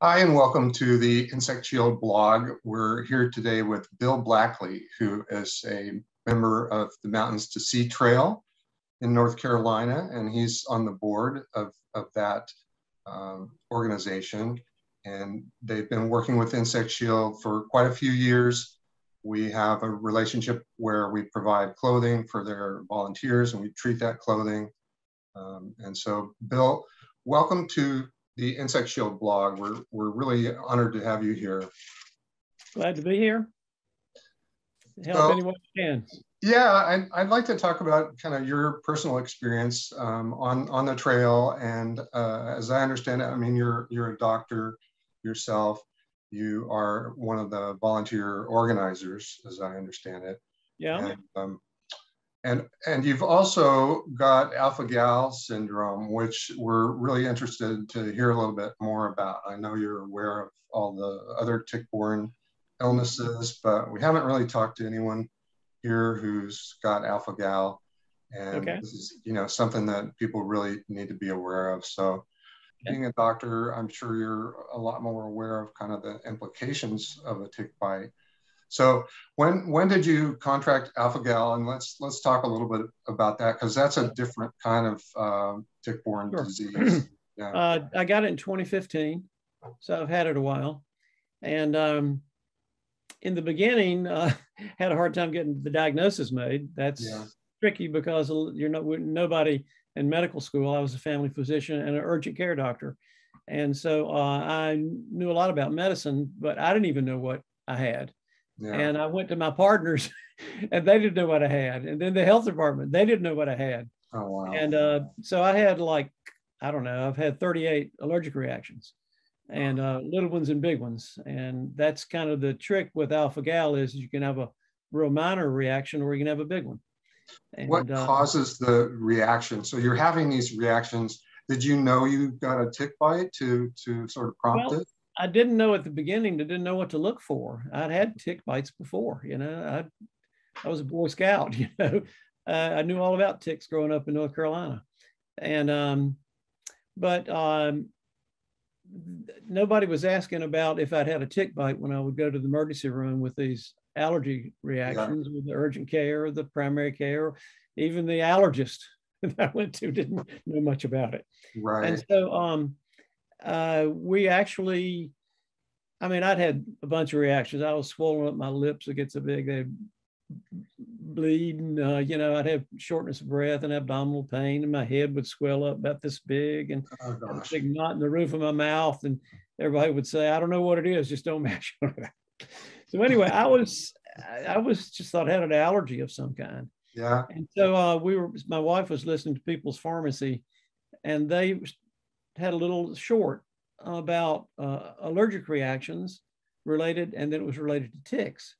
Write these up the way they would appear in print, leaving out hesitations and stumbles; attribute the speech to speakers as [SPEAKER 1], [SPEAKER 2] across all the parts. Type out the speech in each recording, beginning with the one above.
[SPEAKER 1] Hi, and welcome to the Insect Shield blog. We're here today with Bill Blackley, who is a member of the Mountains to Sea Trail in North Carolina, and he's on the board of that organization. And they've been working with Insect Shield for quite a few years. We have a relationship where we provide clothing for their volunteers, and we treat that clothing. And so, Bill, welcome to the Insect Shield blog. We're really honored to have you here.
[SPEAKER 2] Glad to be here. Help anyone you can.
[SPEAKER 1] Yeah, I'd like to talk about kind of your personal experience on the trail. And as I understand it, I mean, you're a doctor yourself. You are one of the volunteer organizers, as I understand it.
[SPEAKER 2] Yeah.
[SPEAKER 1] And you've also got alpha-gal syndrome, which we're really interested to hear a little bit more about. I know you're aware of all the other tick-borne illnesses, but we haven't really talked to anyone here who's got alpha-gal. And This is, something that people really need to be aware of. So being a doctor, I'm sure you're a lot more aware of kind of the implications of a tick bite. So when did you contract alpha-gal? And let's talk a little bit about that, because that's a different kind of tick-borne disease.
[SPEAKER 2] Yeah. I got it in 2015, so I've had it a while. And in the beginning, had a hard time getting the diagnosis made. That's tricky because nobody in medical school. I was a family physician and an urgent care doctor. And so I knew a lot about medicine, but I didn't even know what I had. Yeah. And I went to my partners and they didn't know what I had. And then the health department, they didn't know what I had.
[SPEAKER 1] Oh, wow.
[SPEAKER 2] And so I had I've had 38 allergic reactions and little ones and big ones. And that's kind of the trick with alpha-gal is you can have a real minor reaction or you can have a big one.
[SPEAKER 1] And, what causes the reaction? So you're having these reactions. Did you know you got a tick bite to sort of prompt it?
[SPEAKER 2] I didn't know at the beginning. I didn't know what to look for. I'd had tick bites before, I was a Boy Scout, I knew all about ticks growing up in North Carolina. And, but nobody was asking about if I'd had a tick bite when I would go to the emergency room with these allergy reactions with the urgent care, the primary care, even the allergist that I went to didn't know much about it.
[SPEAKER 1] Right.
[SPEAKER 2] And so, we actually, I'd had a bunch of reactions. I was swollen up my lips. It gets so big, they'd bleed. And, I'd have shortness of breath and abdominal pain, and my head would swell up about this big and a big knot in the roof of my mouth. And everybody would say, I don't know what it is, just don't mash on it. So anyway, I was just thought I had an allergy of some kind.
[SPEAKER 1] Yeah.
[SPEAKER 2] And so my wife was listening to People's Pharmacy, and they had a little short about allergic reactions related, and then it was related to ticks.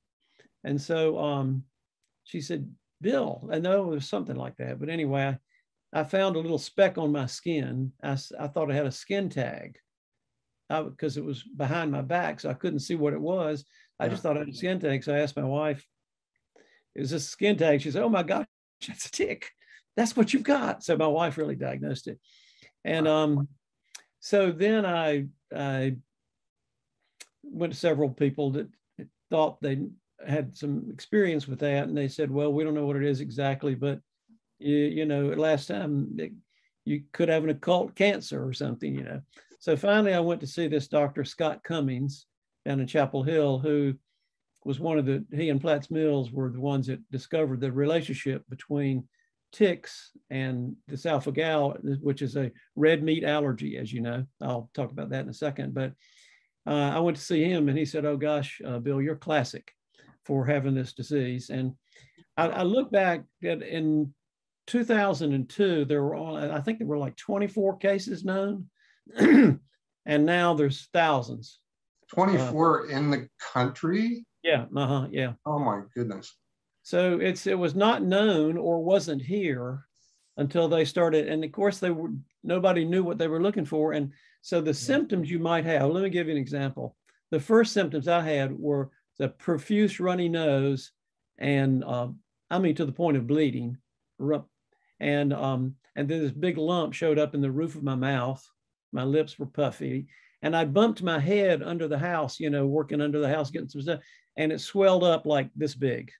[SPEAKER 2] And so she said, Bill, I know it was something like that. But anyway, I found a little speck on my skin. I thought I had a skin tag because it was behind my back, so I couldn't see what it was. I just thought I had a skin tag. So I asked my wife, is this a skin tag? She said, oh my gosh, that's a tick. That's what you've got. So my wife really diagnosed it. And so then I went to several people that thought they had some experience with that. And they said, well, we don't know what it is exactly, but last time you could have an occult cancer or something, So finally I went to see this Dr. Scott Cummings down in Chapel Hill, who was he and Platts Mills were the ones that discovered the relationship between ticks and this alpha-gal, which is a red meat allergy, as you know. I'll talk about that in a second. But I went to see him and he said, oh gosh, Bill, you're classic for having this disease. And I look back at in 2002, I think there were like 24 cases known. And now there's thousands.
[SPEAKER 1] 24 in the country?
[SPEAKER 2] Yeah. Yeah.
[SPEAKER 1] Oh my goodness.
[SPEAKER 2] So it was not known or wasn't here until they started. And of course nobody knew what they were looking for. And so the symptoms you might have, let me give you an example. The first symptoms I had were the profuse runny nose and to the point of bleeding. And then this big lump showed up in the roof of my mouth. My lips were puffy. And I bumped my head under the house, you know, working under the house, getting some stuff, and it swelled up like this big.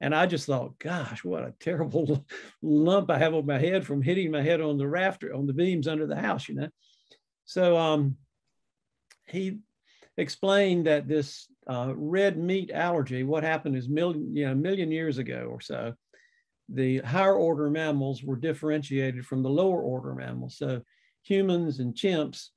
[SPEAKER 2] And I just thought, gosh, what a terrible lump I have on my head from hitting my head on the rafter, on the beams under the house, you know. So he explained that this red meat allergy, what happened is million years ago or so, the higher order mammals were differentiated from the lower order mammals. So humans and chimps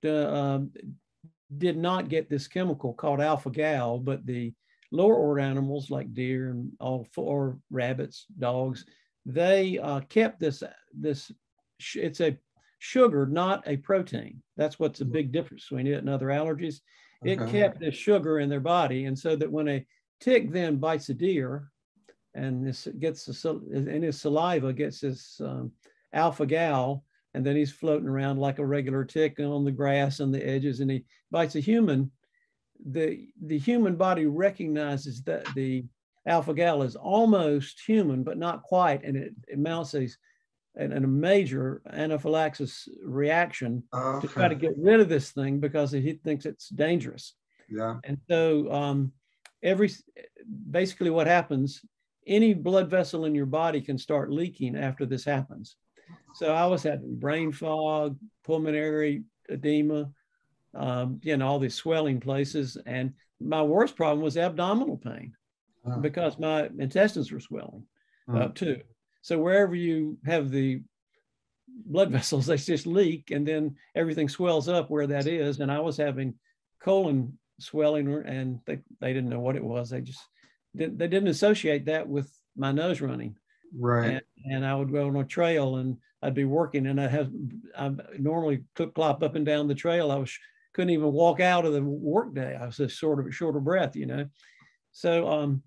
[SPEAKER 2] did not get this chemical called alpha-gal, but the lower order animals like deer and or rabbits, dogs, they kept this. It's a sugar, not a protein. That's what's a big difference between it and other allergies. It kept this sugar in their body, and so that when a tick then bites a deer, and this gets in his saliva gets this alpha-gal, and then he's floating around like a regular tick on the grass and the edges, and he bites a human. The human body recognizes that the alpha-gal is almost human, but not quite, and it mounts a major anaphylaxis reaction to try to get rid of this thing because he thinks it's dangerous.
[SPEAKER 1] Yeah.
[SPEAKER 2] And so basically what happens, any blood vessel in your body can start leaking after this happens. So I was having brain fog, pulmonary edema, all these swelling places. And my worst problem was abdominal pain because my intestines were swelling too. So wherever you have the blood vessels, they just leak, and then everything swells up where that is. And I was having colon swelling, and they didn't know what it was. They didn't associate that with my nose running.
[SPEAKER 1] Right.
[SPEAKER 2] And I would go on a trail, and I'd be working, and I normally clip-clop up and down the trail. Couldn't even walk out of the workday. I was just sort of short of breath, you know. So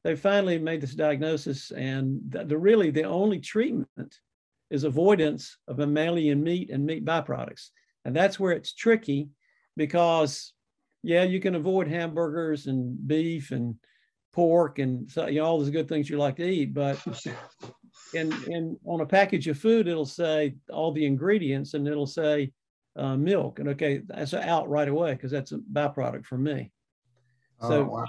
[SPEAKER 2] they finally made this diagnosis, and really the only treatment is avoidance of mammalian meat and meat byproducts. And that's where it's tricky because, yeah, you can avoid hamburgers and beef and pork and all those good things you like to eat, but on a package of food, it'll say all the ingredients, and it'll say milk. And okay, that's out right away because that's a byproduct for me. So wow.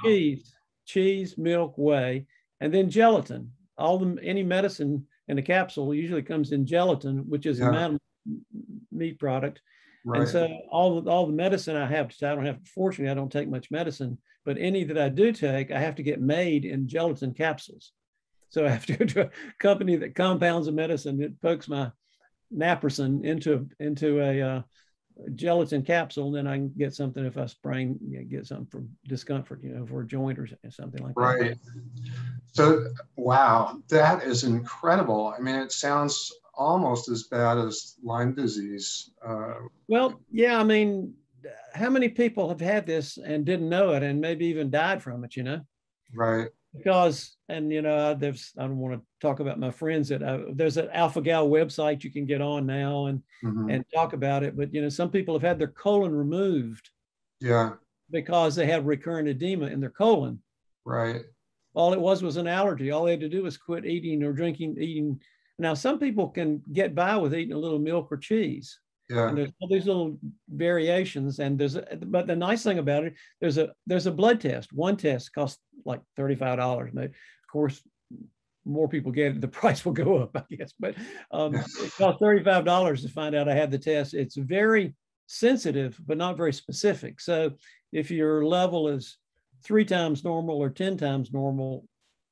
[SPEAKER 2] cheese, milk, whey, and then gelatin. Any medicine in a capsule usually comes in gelatin, which is a mammal meat product. Right. And so all the medicine I have, fortunately, I don't take much medicine, but any that I do take, I have to get made in gelatin capsules. So I have to go to a company that compounds a medicine that pokes my naproxen into a gelatin capsule, and then I can get something if I get something for discomfort, for a joint or something like that.
[SPEAKER 1] Right. So, wow, that is incredible. I mean, it sounds almost as bad as Lyme disease.
[SPEAKER 2] Well, yeah, I mean, how many people have had this and didn't know it and maybe even died from it,
[SPEAKER 1] Right.
[SPEAKER 2] Because, and I don't want to talk about my friends there's an alpha-gal website you can get on now and talk about it, but some people have had their colon removed.
[SPEAKER 1] Yeah.
[SPEAKER 2] Because they have recurrent edema in their colon.
[SPEAKER 1] Right.
[SPEAKER 2] All it was an allergy. All they had to do was quit eating or eating. Now, some people can get by with eating a little milk or cheese.
[SPEAKER 1] Yeah.
[SPEAKER 2] And there's all these little variations, and but the nice thing about it, there's a blood test. One test costs like $35. Maybe. Of course, more people get it, the price will go up, I guess. But it costs $35 to find out I had the test. It's very sensitive, but not very specific. So if your level is 3 times normal or 10 times normal,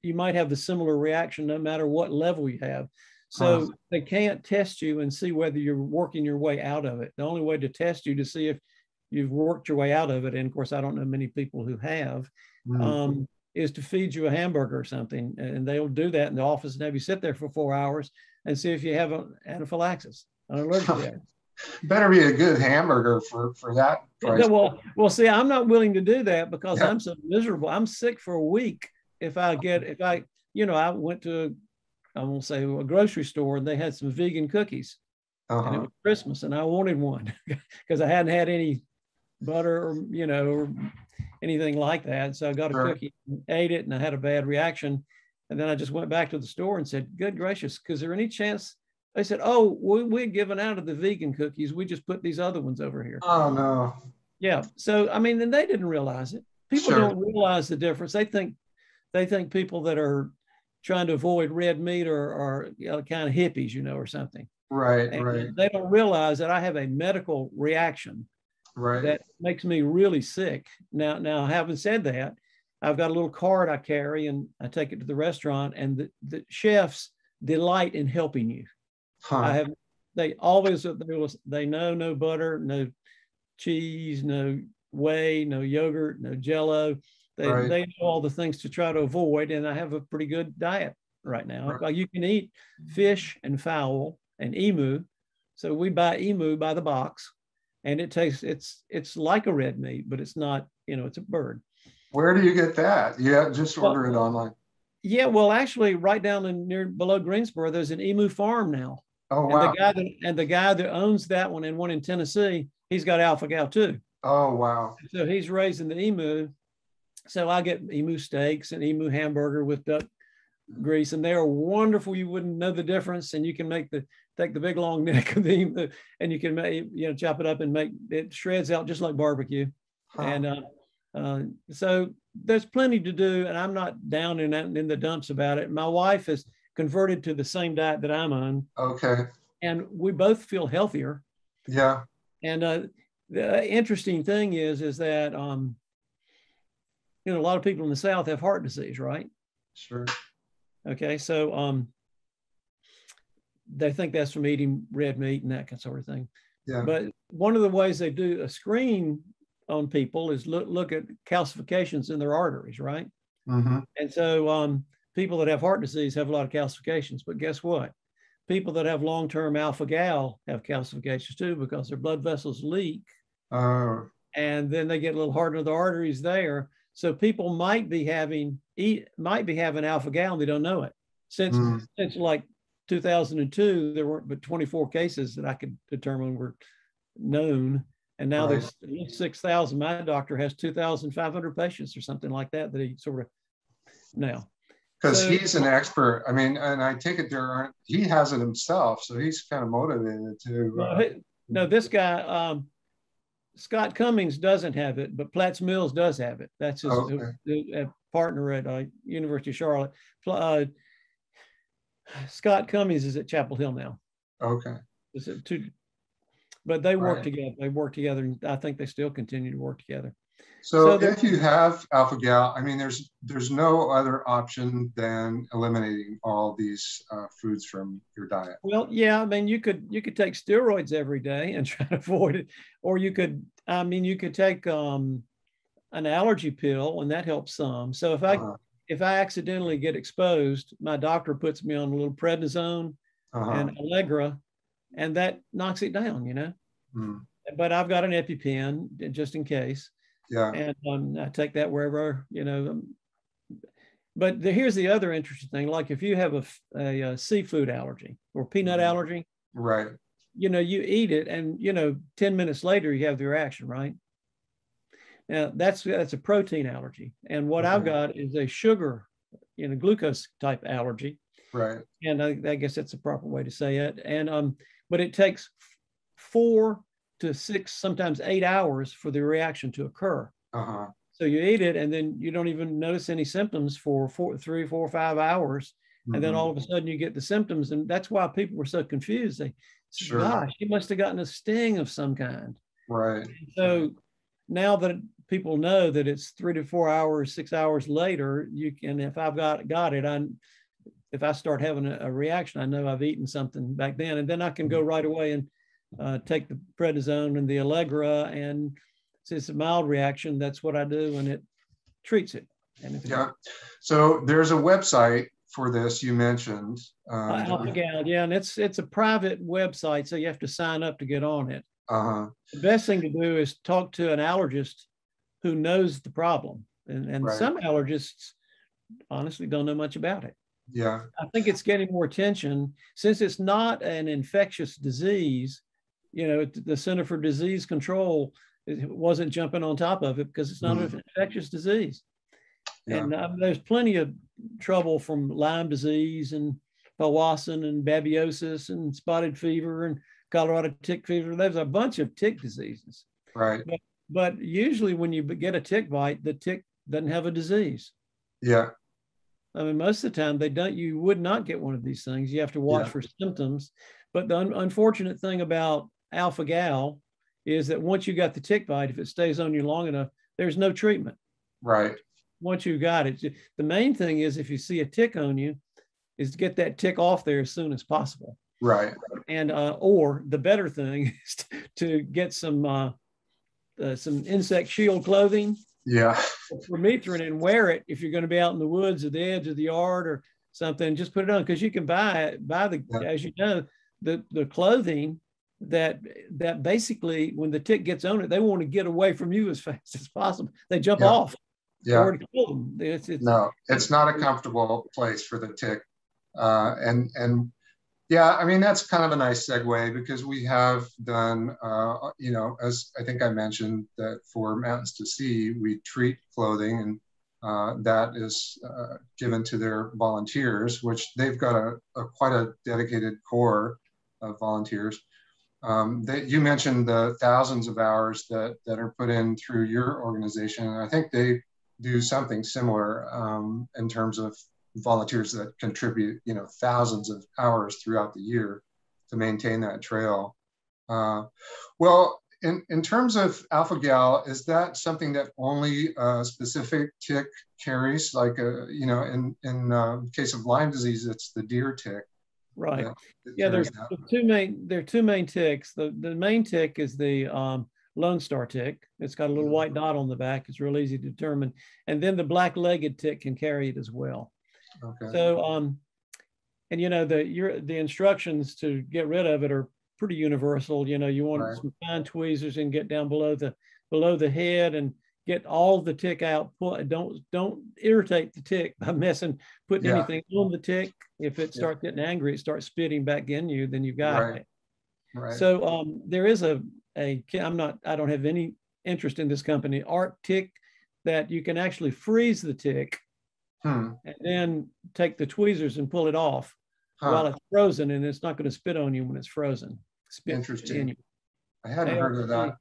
[SPEAKER 2] you might have the similar reaction no matter what level you have. So they can't test you and see whether you're working your way out of it. The only way to test you to see if you've worked your way out of it, and of course, I don't know many people who have, is to feed you a hamburger or something. And they'll do that in the office and have you sit there for 4 hours and see if you have an anaphylaxis, an allergic reaction.
[SPEAKER 1] Better be a good hamburger for that price.
[SPEAKER 2] Well, see, I'm not willing to do that because I'm so miserable. I'm sick for a week. I went to I won't say a grocery store, and they had some vegan cookies, and it was Christmas, and I wanted one because I hadn't had any butter or anything like that. So I got a cookie, and ate it, and I had a bad reaction. And then I just went back to the store and said, "Good gracious, is there any chance They said, oh, we're giving out of the vegan cookies. We just put these other ones over here.
[SPEAKER 1] Oh, no.
[SPEAKER 2] Yeah. So, I mean, and they didn't realize it. People
[SPEAKER 1] Sure.
[SPEAKER 2] don't realize the difference. They think people that are trying to avoid red meat are kind of hippies, or something.
[SPEAKER 1] Right,
[SPEAKER 2] And
[SPEAKER 1] right,
[SPEAKER 2] they don't realize that I have a medical reaction
[SPEAKER 1] right.
[SPEAKER 2] that makes me really sick. Now, having said that, I've got a little card I carry and I take it to the restaurant, and the chefs delight in helping you.
[SPEAKER 1] Huh.
[SPEAKER 2] They know no butter, no cheese, no whey, no yogurt, no jello. They know all the things to try to avoid, and I have a pretty good diet right now.
[SPEAKER 1] Right.
[SPEAKER 2] You can eat fish and fowl and emu. So we buy emu by the box, and it's like a red meat, but it's not, it's a bird.
[SPEAKER 1] Where do you get that? Yeah, just order it online.
[SPEAKER 2] Yeah, well, actually, right down below Greensboro, there's an emu farm now.
[SPEAKER 1] Oh, wow.
[SPEAKER 2] And the guy that owns that one and one in Tennessee, he's got alpha-gal too.
[SPEAKER 1] Oh, wow.
[SPEAKER 2] So he's raising the emu. So I get emu steaks and emu hamburger with duck grease, and they are wonderful. You wouldn't know the difference. And you can take the big long neck of the emu, and you can chop it up and make it shreds out just like barbecue. Huh. And so there's plenty to do, and I'm not down in the dumps about it. My wife has converted to the same diet that I'm on.
[SPEAKER 1] Okay.
[SPEAKER 2] And we both feel healthier.
[SPEAKER 1] Yeah.
[SPEAKER 2] And the interesting thing is that a lot of people in the South have heart disease, right?
[SPEAKER 1] Sure.
[SPEAKER 2] Okay, so they think that's from eating red meat and that sort of thing.
[SPEAKER 1] Yeah.
[SPEAKER 2] But one of the ways they do a screen on people is look at calcifications in their arteries, right?
[SPEAKER 1] Mm-hmm.
[SPEAKER 2] And so people that have heart disease have a lot of calcifications, but guess what? People that have long-term alpha-gal have calcifications too, because their blood vessels leak.
[SPEAKER 1] Oh.
[SPEAKER 2] And then they get a little harder the arteries there. So people might be having alpha-gal and they don't know it. Since like 2002, there weren't but 24 cases that I could determine were known. And now there's 6,000. My doctor has 2,500 patients or something like that he sort of now.
[SPEAKER 1] Because he's an expert. I mean, and I take it he has it himself, so he's kind of motivated to.
[SPEAKER 2] No, this guy, Scott Cummings doesn't have it, but Platts Mills does have it. That's his partner at University of Charlotte. Scott Cummings is at Chapel Hill now.
[SPEAKER 1] Okay.
[SPEAKER 2] But they work together. They work together, and I think they still continue to work together.
[SPEAKER 1] So if you have alpha-gal, I mean, there's no other option than eliminating all these foods from your diet.
[SPEAKER 2] Well, yeah, I mean, you could take steroids every day and try to avoid it, or you could take an allergy pill, and that helps some. So if I accidentally get exposed, my doctor puts me on a little prednisone and Allegra, and that knocks it down, But I've got an EpiPen just in case.
[SPEAKER 1] Yeah.
[SPEAKER 2] And I take that wherever, But here's the other interesting thing. Like if you have a seafood allergy or peanut allergy,
[SPEAKER 1] right?
[SPEAKER 2] You eat it, and 10 minutes later you have the reaction, right? Now that's a protein allergy, and what I've got is a sugar, glucose type allergy,
[SPEAKER 1] right?
[SPEAKER 2] And I guess that's the proper way to say it. And but it takes 4 to 6, sometimes 8 hours for the reaction to occur. So you eat it, and then you don't even notice any symptoms for 3, 4, 5 hours. And then all of a sudden you get the symptoms. And that's why people were so confused. They said, gosh, you must have gotten a sting of some kind.
[SPEAKER 1] Right.
[SPEAKER 2] So now that people know that it's 3 to 4 hours, 6 hours later, you can, if I've got it, if I start having a reaction, I know I've eaten something back then. And then I can go right away and take the prednisone and the Allegra, and since it's a mild reaction, that's what I do, and it treats it.
[SPEAKER 1] So there's a website for this you mentioned.
[SPEAKER 2] alpha-gal, and it's a private website, so you have to sign up to get on it. The best thing to do is talk to an allergist who knows the problem, and some allergists honestly don't know much about it.
[SPEAKER 1] Yeah,
[SPEAKER 2] I think it's getting more attention since it's not an infectious disease. The Center for Disease Control wasn't jumping on top of it because it's not an infectious disease. And there's plenty of trouble from Lyme disease and powassan and babiosis and spotted fever and Colorado tick fever. There's a bunch of tick diseases.
[SPEAKER 1] Right.
[SPEAKER 2] But usually when you get a tick bite, the tick doesn't have a disease.
[SPEAKER 1] Yeah.
[SPEAKER 2] I mean, most of the time you would not get one of these things. You have to watch for symptoms. But the unfortunate thing about alpha-gal is that once you got the tick bite, if it stays on you long enough, there's no treatment.
[SPEAKER 1] Right.
[SPEAKER 2] Once you got it, the main thing is if you see a tick on you, is to get that tick off there as soon as possible.
[SPEAKER 1] Right.
[SPEAKER 2] And or the better thing is to get some insect shield clothing.
[SPEAKER 1] Yeah.
[SPEAKER 2] Permethrin, and wear it if you're going to be out in the woods at the edge of the yard or something. Just put it on, because you can buy as you know, the clothing that basically when the tick gets on it, they want to get away from you as fast as possible. They jump off.
[SPEAKER 1] Yeah.
[SPEAKER 2] No,
[SPEAKER 1] it's not a comfortable place for the tick. And yeah, I mean, that's kind of a nice segue, because we have done, as I think I mentioned, that for Mountains to Sea, we treat clothing, and that is given to their volunteers, which they've got quite a dedicated core of volunteers. You mentioned the thousands of hours that are put in through your organization, and I think they do something similar in terms of volunteers that contribute, thousands of hours throughout the year to maintain that trail. Well, in terms of alpha-gal, is that something that only a specific tick carries? Like, in case of Lyme disease, it's the deer tick.
[SPEAKER 2] Right. Yeah, there are two main ticks. The main tick is the Lone Star tick. It's got a little white dot on the back. It's real easy to determine. And then the black-legged tick can carry it as well.
[SPEAKER 1] Okay. So,
[SPEAKER 2] and the instructions to get rid of it are pretty universal. You want some fine tweezers and get down below the head and get all the tick out. Don't irritate the tick by putting anything on the tick. If it starts getting angry, it starts spitting back in you, then you got it.
[SPEAKER 1] Right.
[SPEAKER 2] So there is I don't have any interest in this company, Arctic, that you can actually freeze the tick. And then take the tweezers and pull it off while it's frozen, and it's not going to spit on you when it's frozen.
[SPEAKER 1] Interesting. I hadn't heard of that.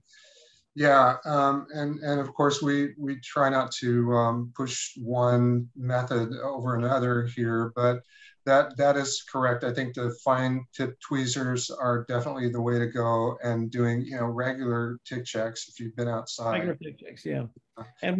[SPEAKER 1] Yeah, and of course we try not to push one method over another here, but that is correct. I think the fine tip tweezers are definitely the way to go, and doing regular tick checks if you've been outside.
[SPEAKER 2] Regular tick checks, yeah. And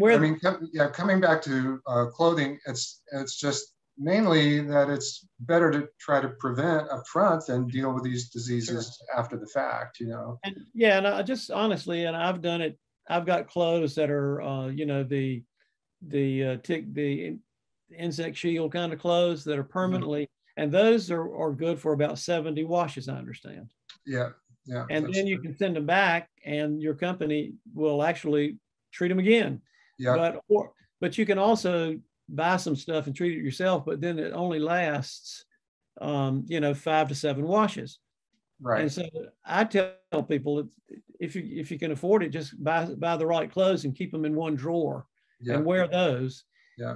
[SPEAKER 1] coming back to clothing, it's just mainly that it's better to try to prevent up front than deal with these diseases after the fact,
[SPEAKER 2] And I just honestly, and I've done it. I've got clothes that are, the insect shield kind of clothes that are permanently, and those are good for about 70 washes, I understand.
[SPEAKER 1] Yeah.
[SPEAKER 2] And then you can send them back, and your company will actually treat them again.
[SPEAKER 1] Yeah.
[SPEAKER 2] But you can also buy some stuff and treat it yourself, but then it only lasts 5 to 7 washes.
[SPEAKER 1] Right.
[SPEAKER 2] And so I tell people, if you can afford it, just buy the right clothes and keep them in one drawer and wear those.
[SPEAKER 1] Yeah.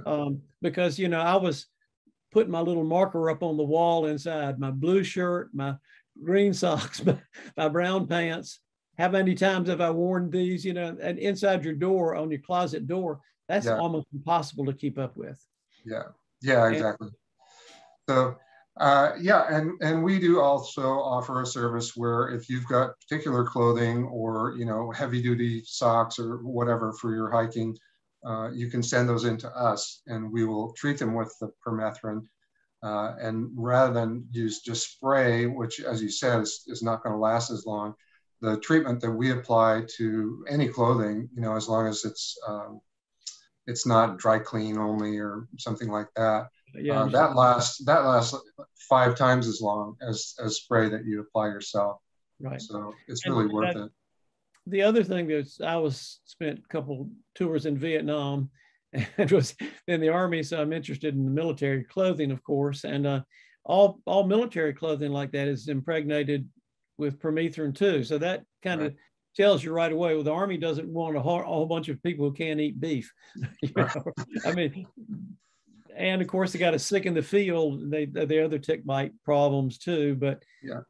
[SPEAKER 2] Because I was putting my little marker up on the wall inside my blue shirt, my green socks, my brown pants. How many times have I worn these? And inside your door, on your closet door, that's almost impossible to keep up with.
[SPEAKER 1] Yeah, exactly. So, and we do also offer a service where if you've got particular clothing or, heavy duty socks or whatever for your hiking, you can send those in to us, and we will treat them with the permethrin. And rather than use just spray, which, as you said, is not going to last as long, the treatment that we apply to any clothing, as long as it's not dry clean only or something like that, that lasts 5 times as long as spray that you apply yourself.
[SPEAKER 2] Right.
[SPEAKER 1] So it's really worth it.
[SPEAKER 2] The other thing is, spent a couple tours in Vietnam and was in the Army, so I'm interested in the military clothing, of course, and all military clothing like that is impregnated with permethrin too. So that kind of tells you right away, well, the Army doesn't want a whole bunch of people who can't eat beef. I mean, and of course they got a sick in the field. The other tick bite problems too, but
[SPEAKER 1] Yeah.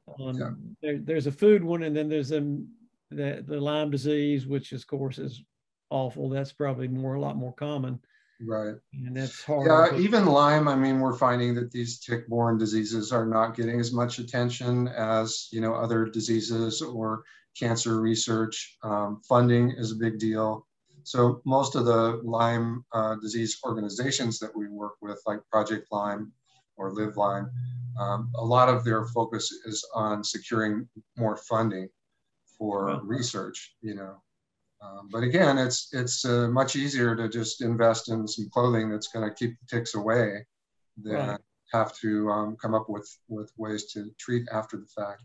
[SPEAKER 2] there's a food one, and then there's the Lyme disease, which of course is awful. That's probably a lot more common.
[SPEAKER 1] Right.
[SPEAKER 2] And that's hard.
[SPEAKER 1] Yeah, even Lyme, I mean, we're finding that these tick-borne diseases are not getting as much attention as, other diseases or cancer research. Funding is a big deal. So most of the Lyme disease organizations that we work with, like Project Lyme or Live Lyme, a lot of their focus is on securing more funding for research, but again, it's much easier to just invest in some clothing that's going to keep the ticks away than have to come up with ways to treat after the fact.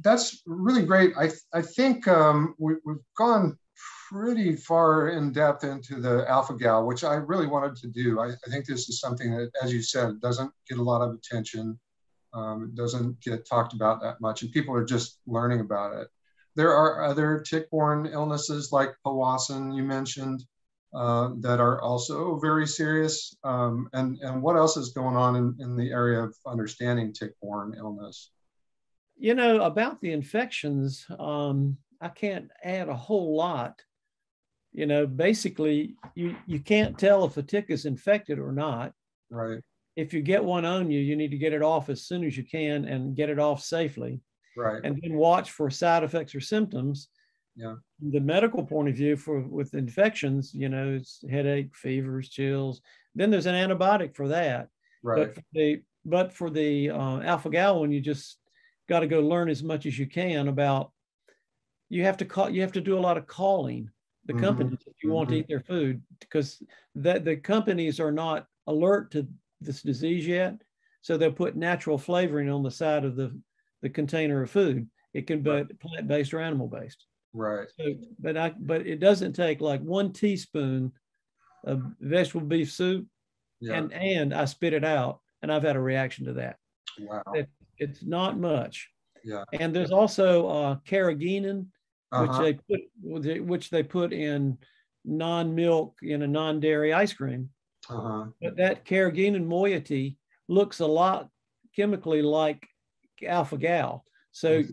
[SPEAKER 1] That's really great. I think we've gone pretty far in depth into the alpha-gal, which I really wanted to do. I think this is something that, as you said, doesn't get a lot of attention. It doesn't get talked about that much, and people are just learning about it. There are other tick-borne illnesses like Powassan, you mentioned, that are also very serious. And what else is going on in the area of understanding tick-borne illness?
[SPEAKER 2] About the infections, I can't add a whole lot. Basically, you can't tell if a tick is infected or not.
[SPEAKER 1] Right.
[SPEAKER 2] If you get one on you, you need to get it off as soon as you can and get it off safely.
[SPEAKER 1] Right.
[SPEAKER 2] And then watch for side effects or symptoms.
[SPEAKER 1] Yeah.
[SPEAKER 2] From the medical point of view, with infections, it's headache, fevers, chills. Then there's an antibiotic for that.
[SPEAKER 1] Right.
[SPEAKER 2] But for the alpha-gal one, you just got to go learn as much as you can about. You have to do a lot of calling the companies if you want to eat their food, because the companies are not alert to this disease yet, so they'll put natural flavoring on the side of the container of food. It can be plant-based or animal-based.
[SPEAKER 1] Right.
[SPEAKER 2] So, but it doesn't take like 1 teaspoon of vegetable beef soup, and I spit it out, and I've had a reaction to that.
[SPEAKER 1] Wow.
[SPEAKER 2] It's not much.
[SPEAKER 1] Yeah.
[SPEAKER 2] And there's also carrageenan, which they put in non-milk in a non-dairy ice cream. But that carrageenan moiety looks a lot chemically like alpha-gal. So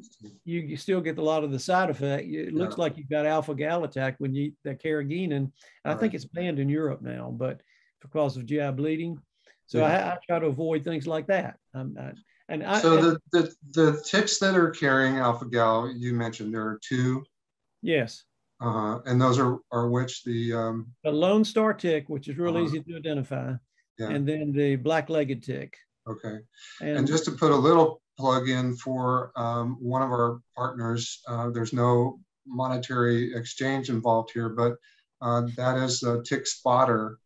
[SPEAKER 2] you still get a lot of the side effect. It looks like you've got alpha-gal attack when you eat that carrageenan. I think it's banned in Europe now, but because of GI bleeding. So I try to avoid things like that.
[SPEAKER 1] The ticks that are carrying alpha-gal, you mentioned there are 2.
[SPEAKER 2] Yes.
[SPEAKER 1] And those are which? The
[SPEAKER 2] Lone Star tick, which is real easy to identify, and then the black-legged tick.
[SPEAKER 1] Okay. And just to put a little plug in for one of our partners, there's no monetary exchange involved here, but that is Tick Spotter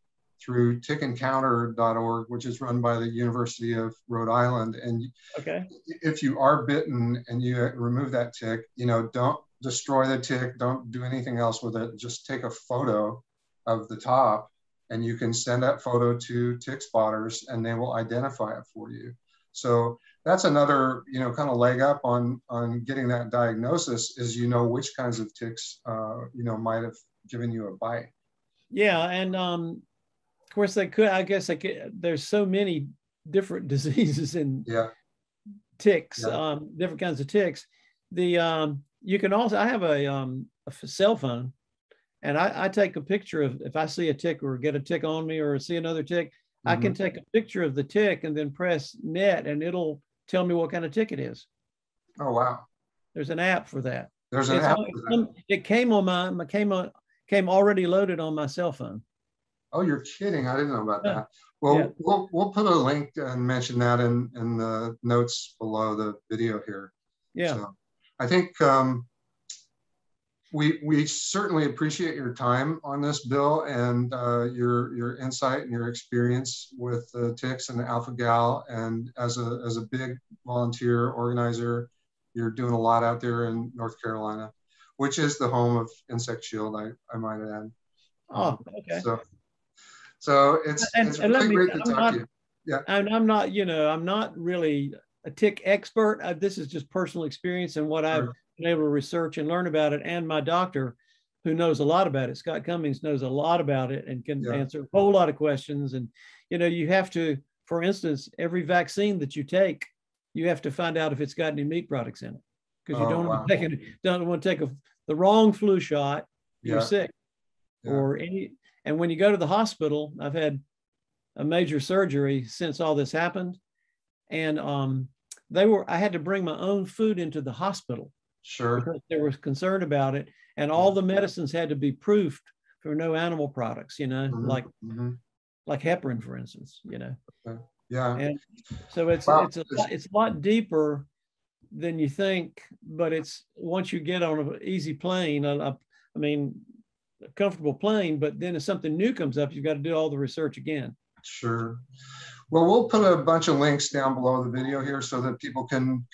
[SPEAKER 1] through tickencounter.org, which is run by the University of Rhode Island. And if you are bitten and you remove that tick, don't destroy the tick, don't do anything else with it. Just take a photo of the top, and you can send that photo to Tick Spotters, and they will identify it for you. So that's another, kind of leg up on getting that diagnosis, is which kinds of ticks, might have given you a bite.
[SPEAKER 2] Yeah, and of course there's so many different diseases in ticks, different kinds of ticks. You can also, I have a cell phone, and I take a picture of, if I see a tick or get a tick on me or see another tick, I can take a picture of the tick and then press net, and it'll tell me what kind of tick it is.
[SPEAKER 1] Oh, wow.
[SPEAKER 2] There's an app for that.
[SPEAKER 1] There's an app for that.
[SPEAKER 2] It came already loaded on my cell phone.
[SPEAKER 1] Oh, you're kidding. I didn't know about that. Well, we'll put a link and mention that in the notes below the video here.
[SPEAKER 2] Yeah.
[SPEAKER 1] So I think we certainly appreciate your time on this, Bill, and your insight and your experience with the ticks and the alpha-gal. And as a big volunteer organizer, you're doing a lot out there in North Carolina, which is the home of Insect Shield, I might add.
[SPEAKER 2] Oh, okay.
[SPEAKER 1] So it's really great to talk to you. Yeah.
[SPEAKER 2] And I'm not really a tick expert. This is just personal experience and what I've been able to research and learn about it. And my doctor who knows a lot about it. Scott Cummings knows a lot about it and can answer a whole lot of questions. And, you know, you have to, for instance, every vaccine that you take, you have to find out if it's got any meat products in it, because you don't want to take the wrong flu shot, you're sick. Or and when you go to the hospital, I've had a major surgery since all this happened, and I had to bring my own food into the hospital.
[SPEAKER 1] Sure.
[SPEAKER 2] Because they were concerned about it, and all the medicines had to be proofed for no animal products, you know, like heparin, for instance, you know.
[SPEAKER 1] Yeah.
[SPEAKER 2] And so it's a lot deeper than you think, but it's once you get on an easy plane, I mean, a comfortable plane, but then if something new comes up, you've got to do all the research again.
[SPEAKER 1] Sure. Well, we'll put a bunch of links down below the video here so that people can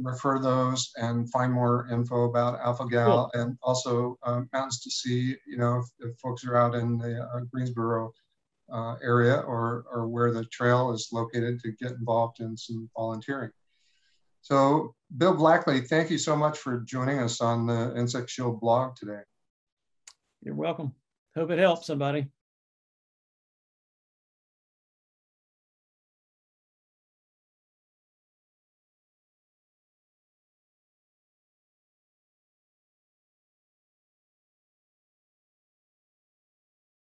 [SPEAKER 1] refer those and find more info about alpha-gal, and also mountains to see, you know, if folks are out in the Greensboro area or where the trail is located, to get involved in some volunteering. So Bill Blackley, thank you so much for joining us on the Insect Shield blog today.
[SPEAKER 2] You're welcome. Hope it helps somebody.